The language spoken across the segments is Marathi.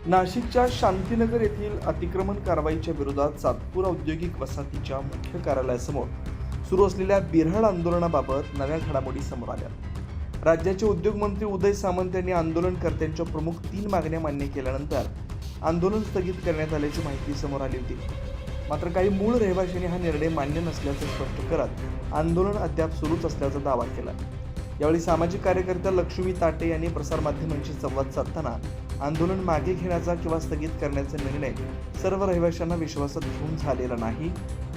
नाशिकच्या शांतीनगर येथील अतिक्रमण कारवाईच्या विरोधात सातपूर औद्योगिक वसाहतीच्या मुख्य कार्यालयासमोर सुरू असलेल्या बिऱ्हाड आंदोलनाबाबत नव्या घडामोडी समोर आल्या। राज्याचे उद्योगमंत्री उदय सामंत यांनी आंदोलनकर्त्यांच्या प्रमुख 3 मागण्या मान्य केल्यानंतर आंदोलन स्थगित करण्यात आल्याची माहिती समोर आली होती। मात्र काही मूळ रहिवाशांनी हा निर्णय मान्य नसल्याचं स्पष्ट करत आंदोलन अद्याप सुरूच असल्याचा दावा केला। यावेळी सामाजिक कार्यकर्त्या लक्ष्मी ताटे यांनी प्रसारमाध्यमांशी संवाद साधताना आंदोलन मागे घेण्याचा किंवा स्थगित करण्याचा निर्णय सर्व रहिवाशांना विश्वासात घेऊन झालेला नाही।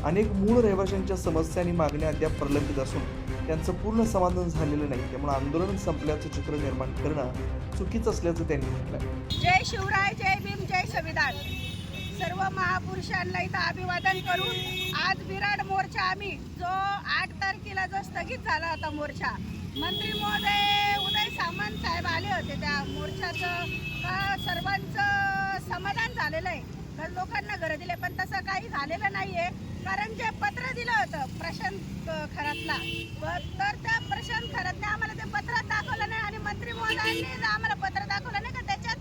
अनेक मूळ रहिवाशांच्या समस्या आणि मागण्या अद्याप प्रलंबित असून त्यांचं पूर्ण समाधान झालेलं नाही, त्यामुळे आंदोलन संपल्याचं चित्र निर्माण करणं चुकीचं असल्याचं त्यांनी म्हटलं। जय शिवराय, जय भीम, जय संविधान। सर्व महापुरुषांना इथं अभिवादन करून आज बिऱ्हाड मोर्चा आम्ही जो 8 तारखेला जो स्थगित झाला होता मोर्चा, मंत्री महोदय उदय सामंत साहेब आले होते। त्या मोर्चाचं सर्वांचं समाधान झालेलं आहे, लोकांना घरं दिले, पण तसं काही झालेलं नाहीये। कारण जे पत्र दिलं होतं प्रशांत खरातला, तर त्या प्रशांत खरातने आम्हाला ते पत्र दाखवलं नाही आणि मंत्री महोदयांनी आम्हाला पत्र दाखवलं नाही का त्याच्यात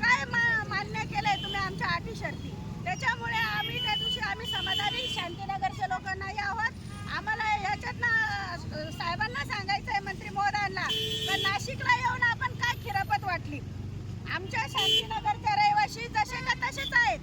काय मान्य केलंय तुम्ही आमच्या अटी शर्ती। त्याच्यामुळे आम्ही त्या दिवशी आम्ही समाधानी शांतीनगरच्या लोकांना आहोत। आम्हाला याच्यातनं साहेबांना सांगायचं आहे मंत्री महोदयांना, पण नाशिकला येऊन आपण काय खिरापत वाटली। आमच्या शांतीनगरच्या रहिवासी जसे का तसेच आहेत,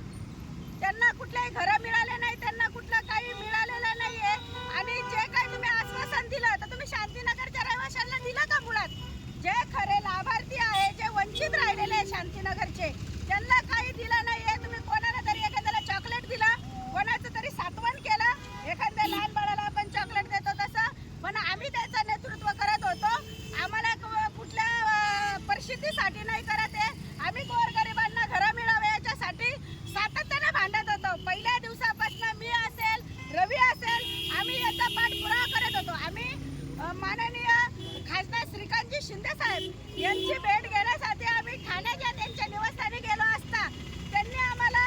त्यांना कुठल्याही घरं मिळाले नाही, त्यांना कुठलं काही मिळालेलं नाहीये। आणि जे काही तुम्ही आश्वासन दिलं तर तुम्ही शांतीनगरच्या रहिवाशांना दिलं का? मुळात जे खरे लाभार्थी आहे, जे वंचित राहिलेले आहे शांतीनगरचे, त्यांना काही दिलं नाहीये। तुम्ही कोणाला तरी एखाद्याला चॉकलेट दिलं, कोणाचं तरी सात्वन केलं, एखाद्या लहान बाळाला आपण चॉकलेट देतो तसं, पण आम्ही त्याचं नेतृत्व करत होतो। आम्हाला कुठल्या परिस्थितीसाठी नाही करत आहे, आम्ही गोरगरिबांना घरं मिळावे याच्यासाठी सातत्याने भांडत होतो। पहिल्या दिवसापासून मी असेल, रवी असेल, आम्ही याचा पाठपुरावा करत होतो। आम्ही माननीय खासदार श्रीकांतजी शिंदे साहेब यांची भेट घेण्यासाठी आम्ही ठाण्याच्या त्यांच्या निवासस्थानी गेलो असता त्यांनी आम्हाला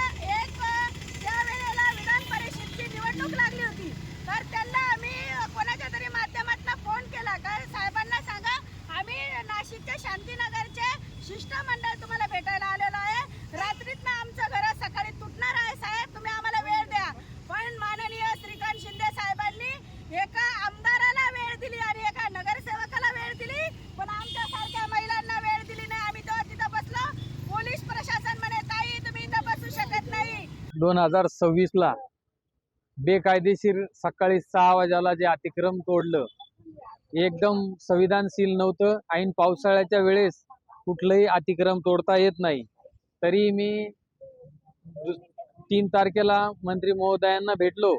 त्यावेळेला विधान परिषदेची निवडणूक लागली होती, तर त्यांना आम्ही कोणाच्या तरी माध्यमातून फोन केला का साहेबांना सांगा आम्ही नाशिकच्या शांतीनगरचे शिष्टमंडळ तुम्हाला भेटायला आलेलो आहे, रात्रीतनं आमचं घर सकाळी तुटणार आहे साहेब, तुम्ही आम्हाला वेळ द्या। पण माननीय श्रीकांत शिंदे साहेबांनी एका आमदाराला वेळ दिली आणि एका नगरसेवकाला वेळ दिली, पण आमच्यासारख्या महिलांना वेळ दिली नाही। आम्ही तेव्हा तिथं बसलो, पोलीस प्रशासन म्हणे ताई तुम्ही इथं बसू शकत नाही। 2026 ला बेकायदेशीर सकाळी 6 वाजेला जे अतिक्रम तोडलं, एकदम संविधानशील नव्हतं। ऐन पावसाळ्याच्या वेळेस कुठलंही अतिक्रम तोडता येत नाही, तरी मी 3 तारखेला मंत्री महोदयांना भेटलो।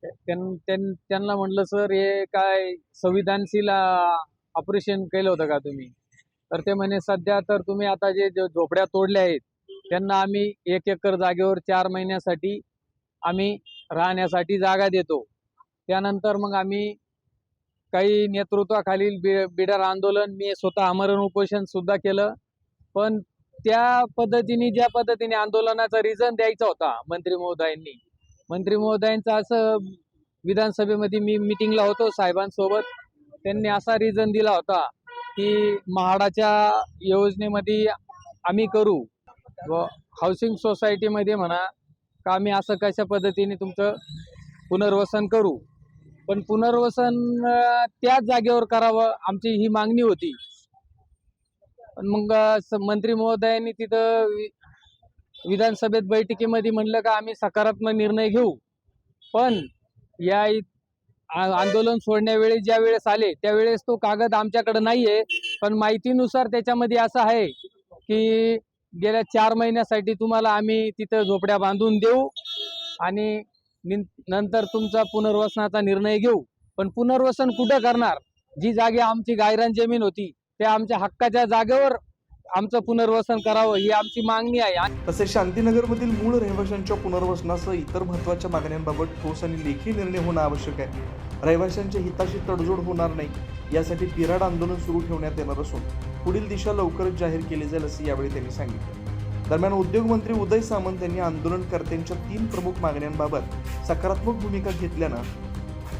त्यांना म्हटलं सर हे काय संविधानशील ऑपरेशन केलं होतं का तुम्ही? तर ते म्हणे सध्या तर तुम्ही आता जे झोपड्या तोडल्या आहेत त्यांना आम्ही 1 एकर जागेवर 4 महिन्यासाठी आम्ही राहण्यासाठी जागा देतो। त्यानंतर मग आम्ही काही नेतृत्वाखालील बिडार आंदोलन, मी स्वतः आमरण उपोषण सुद्धा केलं, पण त्या पद्धतीने ज्या पद्धतीने आंदोलनाचा रिझन द्यायचा होता मंत्री महोदयांचा असं विधानसभेमध्ये मी मीटिंगला होतो साहेबांसोबत, त्यांनी असा रिझन दिला होता की म्हाडाच्या योजनेमध्ये आम्ही करू व हाऊसिंग सोसायटीमध्ये म्हणा का आम्ही असं कशा पद्धतीने तुमचं पुनर्वसन करू, पण पुनर्वसन त्याच जागेवर करावं आमची ही मागणी होती। पण मग मंत्री महोदयांनी तिथं विधानसभेत बैठकीमध्ये म्हणलं का आम्ही सकारात्मक निर्णय घेऊ, पण या आंदोलन सोडण्यावेळी ज्या वेळेस आले त्यावेळेस तो कागद आमच्याकडे नाहीये, पण माहितीनुसार त्याच्यामध्ये असं आहे की गेल्या 4 महिन्यासाठी तुम्हाला आम्ही तिथं झोपड्या बांधून देऊ आणि नंतर तुमचा पुनर्वसनाचा निर्णय घेऊ। पण पुनर्वसन कुठं करणार? जी जागी आमची गायरान जमीन होती त्या आमच्या हक्काच्या जागेवर आमचं पुनर्वसन करावं ही आमची मागणी आहे। तसेच शांतीनगरमधील मूळ रहिवाशांच्या पुनर्वसनासह इतर महत्त्वाच्या मागण्यांबाबत ठोस आणि लेखी निर्णय होणं आवश्यक आहे। रहिवाशांच्या हिताशी तडजोड होणार नाही यासाठी बिऱ्हाड आंदोलन सुरू ठेवण्यात येणार असून पुढील दिशा लवकरच जाहीर केली जाईल असं यावेळी त्यांनी सांगितलं। दरम्यान उद्योगमंत्री उदय सामंत यांनी आंदोलनकर्त्यांच्या 3 प्रमुख मागण्यांबाबत सकारात्मक भूमिका घेतल्यानं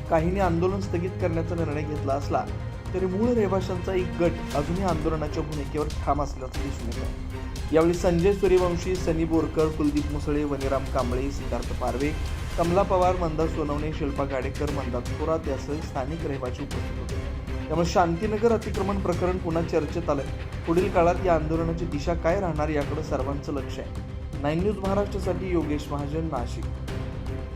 काहींनी आंदोलन स्थगित करण्याचा निर्णय घेतला असला तरी मूळ रहिवाशांचा एक गट अजूनही आंदोलनाच्या भूमिकेवर ठाम असल्याचं दिसून येत आहे। यावेळी संजय सूर्यवंशी, सनी बोरकर, कुलदीप मुसळे, वनिराम कांबळे, सिद्धार्थ पारवे, कमला पवार, मंदा सोनवणे, शिल्पा गाडेकर, मंदात थोरात यासह स्थानिक रहिवासी उपस्थित होते। त्यामुळे शांतीनगर अतिक्रमण प्रकरण पुन्हा चर्चेत आलंय। पुढील काळात या आंदोलनाची दिशा काय राहणार याकडे सर्वांचं लक्ष आहे। 9 न्यूज महाराष्ट्रासाठी योगेश महाजन, नाशिक।